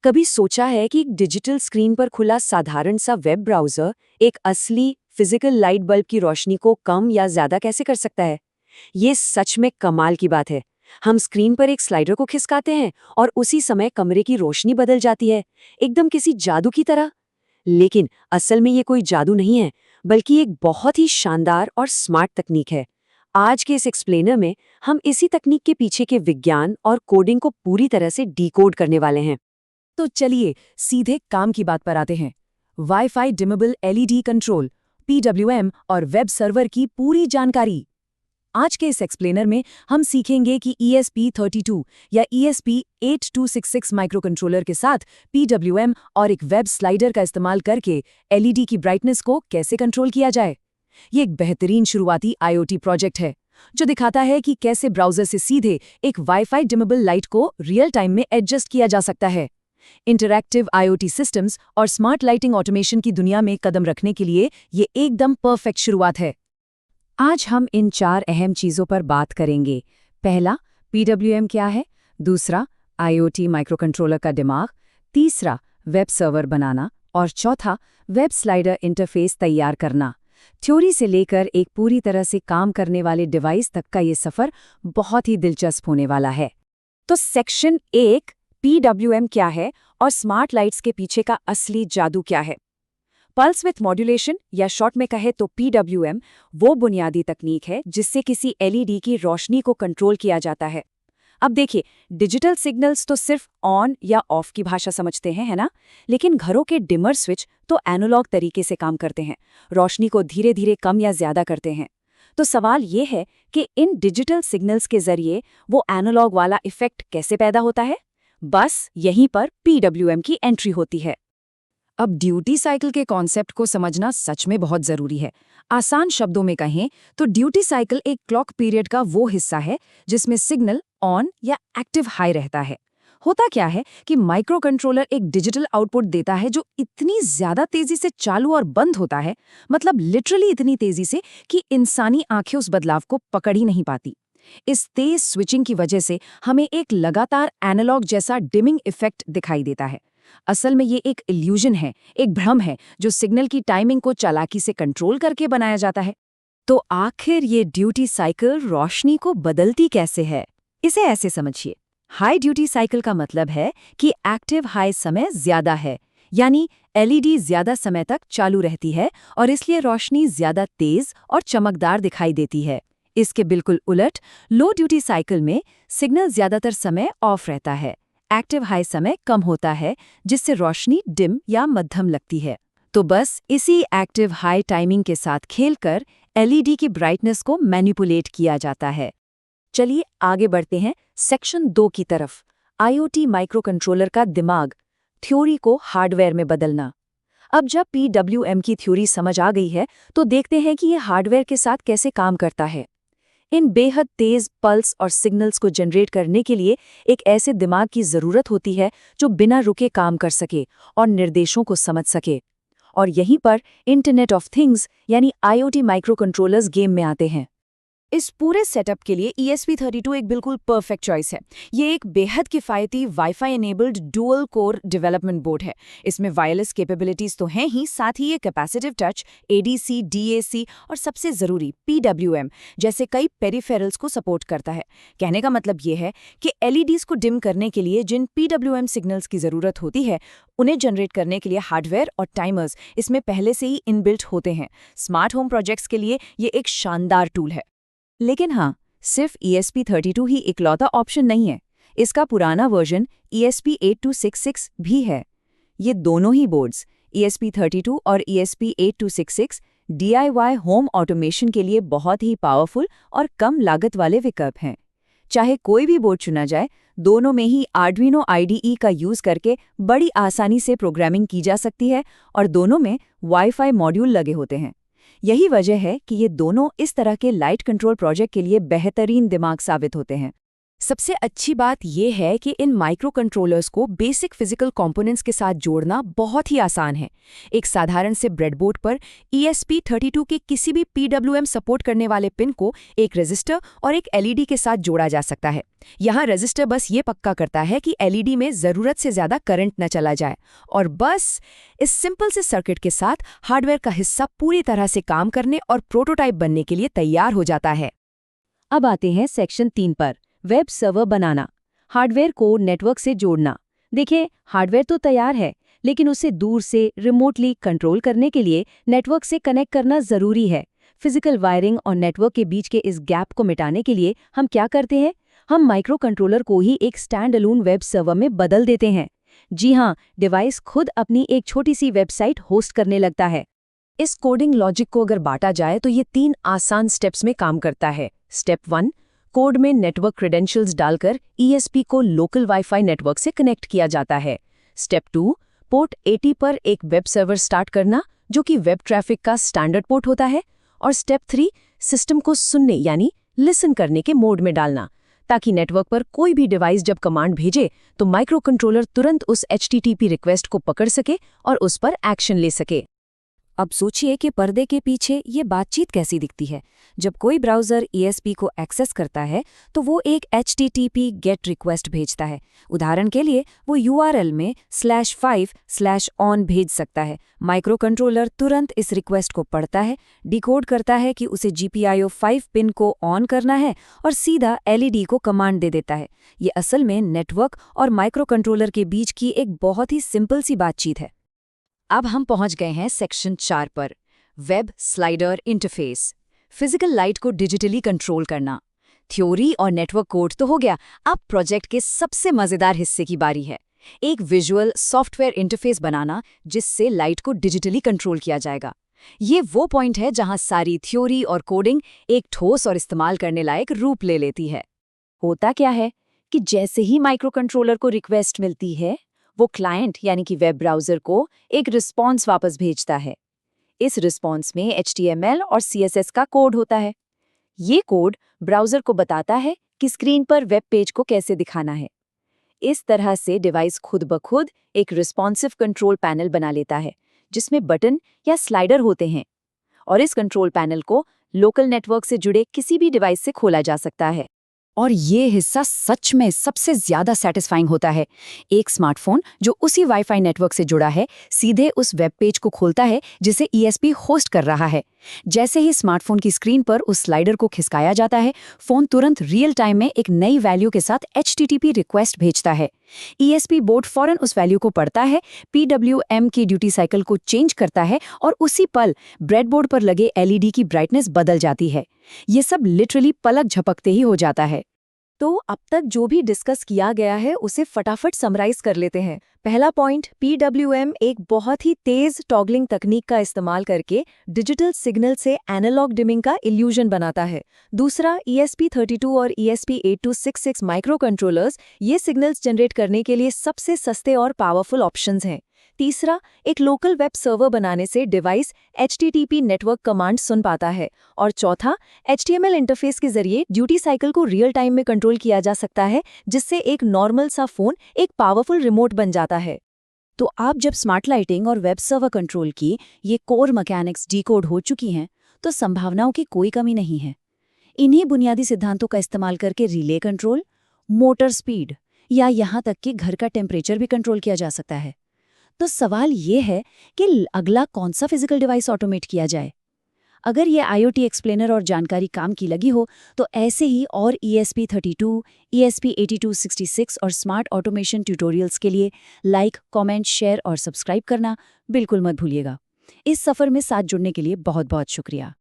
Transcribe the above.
कभी सोचा है कि एक डिजिटल स्क्रीन पर खुला साधारण सा वेब ब्राउज़र एक असली फिजिकल लाइट बल्ब की रोशनी को कम या ज़्यादा कैसे कर सकता है? ये सच में कमाल की बात है। हम स्क्रीन पर एक स्लाइडर को खिसकाते हैं और उसी समय कमरे की रोशनी बदल जाती है, एकदम किसी जादू की तरह। लेकिन असल में ये कोई जादू नहीं है, बल्कि एक बहुत ही शानदार और स्मार्ट तकनीक है। आज के इस एक्सप्लेनर में हम इसी तकनीक के पीछे के विज्ञान और कोडिंग को पूरी तरह से डिकोड करने वाले हैं। तो चलिए सीधे काम की बात पर आते हैं। वाईफाई डिमेबल एलईडी कंट्रोल (पीडब्ल्यूएम) और वेब सर्वर की पूरी जानकारी। आज के इस एक्सप्लेनर में हम सीखेंगे कि ESP32 या ESP8266 माइक्रोकंट्रोलर के साथ PWM और एक वेब स्लाइडर का इस्तेमाल करके एलईडी की ब्राइटनेस को कैसे कंट्रोल किया जाए। ये एक बेहतरीन शुरुआती IoT प्रोजेक्ट है जो दिखाता है कि कैसे ब्राउज़र से सीधे एक वाईफाई डिमेबल लाइट को रियल टाइम में एडजस्ट किया जा सकता है। इंटरैक्टिव IoT सिस्टम्स और स्मार्ट लाइटिंग ऑटोमेशन की दुनिया में कदम रखने के लिए ये एकदम परफेक्ट शुरुआत है। आज हम इन 4 अहम चीज़ों पर बात करेंगे। पहला, PWM क्या है। दूसरा, IoT माइक्रोकंट्रोलर का दिमाग। तीसरा, वेब सर्वर बनाना। और चौथा, वेब स्लाइडर इंटरफेस तैयार करना। थ्योरी से लेकर एक पूरी तरह से काम करने वाले डिवाइस तक का ये सफ़र बहुत ही दिलचस्प होने वाला है। तो सेक्शन 1, PWM क्या है और स्मार्ट लाइट्स के पीछे का असली जादू क्या है। पल्स विथ मॉड्यूलेशन या शॉर्ट में कहे तो PWM वो बुनियादी तकनीक है जिससे किसी LED की रोशनी को कंट्रोल किया जाता है। अब देखिए, डिजिटल सिग्नल्स तो सिर्फ ऑन या ऑफ की भाषा समझते हैं, है ना? लेकिन घरों के डिमर स्विच तो एनालॉग तरीके से काम करते हैं, रोशनी को धीरे धीरे कम या ज्यादा करते हैं। तो सवाल ये है कि इन डिजिटल सिग्नल्स के जरिए वो एनालॉग वाला इफेक्ट कैसे पैदा होता है। बस यहीं पर PWM की एंट्री होती है। अब ड्यूटी साइकिल के कॉन्सेप्ट को समझना सच में बहुत जरूरी है। आसान शब्दों में कहें तो ड्यूटी साइकिल एक क्लॉक पीरियड का वो हिस्सा है जिसमें सिग्नल ऑन या एक्टिव हाई रहता है। होता क्या है कि माइक्रो कंट्रोलर एक डिजिटल आउटपुट देता है जो इतनी ज्यादा तेजी से चालू और बंद होता है, मतलब लिटरली इतनी तेजी से कि इंसानी आंखें उस बदलाव को पकड़ ही नहीं पाती। इस तेज स्विचिंग की वजह से हमें एक लगातार एनालॉग जैसा डिमिंग इफेक्ट दिखाई देता है। असल में ये एक इल्यूजन है, एक भ्रम है जो सिग्नल की टाइमिंग को चालाकी से कंट्रोल करके बनाया जाता है। तो आखिर ये ड्यूटी साइकिल रोशनी को बदलती कैसे है? इसे ऐसे समझिए, हाई ड्यूटी साइकिल का मतलब है कि एक्टिव हाई समय ज्यादा है, यानी LED ज्यादा समय तक चालू रहती है और इसलिए रोशनी ज्यादा तेज और चमकदार दिखाई देती है। इसके बिल्कुल उलट लो ड्यूटी साइकिल में सिग्नल ज्यादातर समय ऑफ रहता है, एक्टिव हाई समय कम होता है, जिससे रोशनी डिम या मध्यम लगती है। तो बस इसी एक्टिव हाई टाइमिंग के साथ खेलकर LED की ब्राइटनेस को मैनिपुलेट किया जाता है। चलिए आगे बढ़ते हैं सेक्शन 2 की तरफ। IoT माइक्रोकंट्रोलर का दिमाग, थ्योरी को हार्डवेयर में बदलना। अब जब PWM की थ्योरी समझ आ गई है तो देखते हैं कि यह हार्डवेयर के साथ कैसे काम करता है। इन बेहद तेज पल्स और सिग्नल्स को जनरेट करने के लिए एक ऐसे दिमाग की ज़रूरत होती है जो बिना रुके काम कर सके और निर्देशों को समझ सके। और यहीं पर इंटरनेट ऑफ थिंग्स यानी IoT माइक्रोकंट्रोलर्स गेम में आते हैं। इस पूरे सेटअप के लिए ESP32 एक बिल्कुल परफेक्ट चॉइस है। ये एक बेहद किफ़ायती wifi enabled dual core development board है। इसमें वायरलेस कैपेबिलिटीज तो हैं ही, साथ ही ये कैपेसिटिव टच, ADC, DAC और सबसे ज़रूरी PWM जैसे कई पेरिफेरल्स को सपोर्ट करता है। कहने का मतलब ये है कि LEDs को डिम करने के लिए जिन PWM सिग्नल्स की ज़रूरत होती है, उन्हें जनरेट करने के लिए हार्डवेयर और टाइमर्स इसमें पहले से ही इनबिल्ट होते हैं। स्मार्ट होम प्रोजेक्ट्स के लिए ये एक शानदार टूल है। लेकिन हाँ, सिर्फ ESP32 ही इकलौता ऑप्शन नहीं है। इसका पुराना वर्जन ESP8266 भी है। ये दोनों ही बोर्ड्स ESP32 और ESP8266 DIY होम ऑटोमेशन के लिए बहुत ही पावरफुल और कम लागत वाले विकल्प हैं। चाहे कोई भी बोर्ड चुना जाए, दोनों में ही Arduino IDE का यूज़ करके बड़ी आसानी से प्रोग्रामिंग की जा सकती है और दोनों में वाईफाई मॉड्यूल लगे होते हैं। यही वजह है कि ये दोनों इस तरह के लाइट कंट्रोल प्रोजेक्ट के लिए बेहतरीन दिमाग साबित होते हैं। सबसे अच्छी बात यह है कि इन माइक्रो कंट्रोलर्स को बेसिक फिजिकल कंपोनेंट्स के साथ जोड़ना बहुत ही आसान है। एक साधारण से ब्रेडबोर्ड पर ESP32 के किसी भी PWM सपोर्ट करने वाले पिन को एक रजिस्टर और एक LED के साथ जोड़ा जा सकता है। यहाँ रजिस्टर बस ये पक्का करता है कि LED में ज़रूरत से ज़्यादा करंट न चला जाए, और बस इस सिंपल से सर्किट के साथ हार्डवेयर का हिस्सा पूरी तरह से काम करने और प्रोटोटाइप बनने के लिए तैयार हो जाता है। अब आते हैं सेक्शन 3 पर, वेब सर्वर बनाना, हार्डवेयर को नेटवर्क से जोड़ना। देखिए, हार्डवेयर तो तैयार है, लेकिन उसे दूर से रिमोटली कंट्रोल करने के लिए नेटवर्क से कनेक्ट करना ज़रूरी है। फिजिकल वायरिंग और नेटवर्क के बीच के इस गैप को मिटाने के लिए हम क्या करते हैं? हम माइक्रो कंट्रोलर को ही एक स्टैंड अलोन वेब सर्वर में बदल देते हैं। जी हाँ, डिवाइस खुद अपनी एक छोटी सी वेबसाइट होस्ट करने लगता है। इस कोडिंग लॉजिक को अगर बांटा जाए तो ये 3 आसान स्टेप्स में काम करता है। स्टेप 1, कोड में नेटवर्क क्रेडेंशियल्स डालकर ESP को लोकल वाईफाई नेटवर्क से कनेक्ट किया जाता है। स्टेप 2, पोर्ट 80 पर एक वेब सर्वर स्टार्ट करना, जो कि वेब ट्रैफिक का स्टैंडर्ड पोर्ट होता है। और स्टेप 3, सिस्टम को सुनने यानी लिसन करने के मोड में डालना, ताकि नेटवर्क पर कोई भी डिवाइस जब कमांड भेजे तो माइक्रो कंट्रोलर तुरंत उस HTTP रिक्वेस्ट को पकड़ सके और उस पर एक्शन ले सके। अब सोचिए कि पर्दे के पीछे ये बातचीत कैसी दिखती है। जब कोई ब्राउज़र ESP को एक्सेस करता है तो वो एक HTTP गेट रिक्वेस्ट भेजता है। उदाहरण के लिए वो URL में /5/on भेज सकता है। माइक्रो कंट्रोलर तुरंत इस रिक्वेस्ट को पढ़ता है, डिकोड करता है कि उसे GPIO 5 पिन को ऑन करना है और सीधा LED को कमांड दे देता है। ये असल में नेटवर्क और माइक्रो कंट्रोलर के बीच की एक बहुत ही सिंपल सी बातचीत है। अब हम पहुंच गए हैं सेक्शन 4 पर, web slider interface, physical light को डिजिटली कंट्रोल करना। थ्योरी और नेटवर्क कोड तो हो गया, अब प्रोजेक्ट के सबसे मजेदार हिस्से की बारी है, एक विजुअल सॉफ्टवेयर इंटरफेस बनाना जिससे लाइट को डिजिटली कंट्रोल किया जाएगा। ये वो पॉइंट है जहां सारी थ्योरी और कोडिंग एक ठोस और इस्तेमाल करने लायक रूप ले लेती है। होता क्या है कि जैसे ही माइक्रो कंट्रोलर को रिक्वेस्ट मिलती है, वो क्लाइंट यानी कि वेब ब्राउज़र को एक रिस्पॉन्स वापस भेजता है। इस रिस्पॉन्स में HTML और CSS का कोड होता है। ये कोड ब्राउज़र को बताता है कि स्क्रीन पर वेब पेज को कैसे दिखाना है। इस तरह से डिवाइस खुद ब खुद एक रिस्पॉन्सिव कंट्रोल पैनल बना लेता है, जिसमें बटन या स्लाइडर होते हैं, और इस कंट्रोल पैनल को लोकल नेटवर्क से जुड़े किसी भी डिवाइस से खोला जा सकता है। और ये हिस्सा सच में सबसे ज्यादा सेटिस्फाइंग होता है। एक स्मार्टफोन जो उसी वाईफाई नेटवर्क से जुड़ा है सीधे उस वेब पेज को खोलता है जिसे ESP होस्ट कर रहा है। जैसे ही स्मार्टफोन की स्क्रीन पर उस स्लाइडर को खिसकाया जाता है, फोन तुरंत रियल टाइम में एक नई वैल्यू के साथ HTTP रिक्वेस्ट भेजता है। ESP बोर्ड फौरन उस वैल्यू को पढ़ता है, PWM की ड्यूटी साइकिल को चेंज करता है और उसी पल ब्रेडबोर्ड पर लगे LED की ब्राइटनेस बदल जाती है। ये सब लिटरली पलक झपकते ही हो जाता है। तो अब तक जो भी डिस्कस किया गया है उसे फटाफट समराइज कर लेते हैं। पहला पॉइंट, PWM एक बहुत ही तेज टॉगलिंग तकनीक का इस्तेमाल करके डिजिटल सिग्नल से एनालॉग डिमिंग का इल्यूजन बनाता है। दूसरा, ESP32 और ESP8266 माइक्रो कंट्रोलर्स ये सिग्नल्स जनरेट करने के लिए सबसे सस्ते और पावरफुल ऑप्शंस हैं। तीसरा, एक लोकल वेब सर्वर बनाने से डिवाइस HTTP नेटवर्क कमांड सुन पाता है। और चौथा, HTML इंटरफेस के जरिए ड्यूटी साइकिल को रियल टाइम में कंट्रोल किया जा सकता है, जिससे एक नॉर्मल सा फोन एक पावरफुल रिमोट बन जाता है। तो आप जब स्मार्ट लाइटिंग और वेब सर्वर कंट्रोल की ये कोर मैकेनिक्स डिकोड हो चुकी हैं, तो संभावनाओं की कोई कमी नहीं है। इन्हीं बुनियादी सिद्धांतों का इस्तेमाल करके रिले कंट्रोल, मोटर स्पीड या यहाँ तक कि घर का टेम्परेचर भी कंट्रोल किया जा सकता है। तो सवाल ये है कि अगला कौन सा फिजिकल डिवाइस ऑटोमेट किया जाए? अगर ये IoT एक्सप्लेनर और जानकारी काम की लगी हो तो ऐसे ही और ESP32, ESP8266 और स्मार्ट ऑटोमेशन ट्यूटोरियल्स के लिए लाइक, कमेंट, शेयर और सब्सक्राइब करना बिल्कुल मत भूलिएगा। इस सफ़र में साथ जुड़ने के लिए बहुत बहुत शुक्रिया।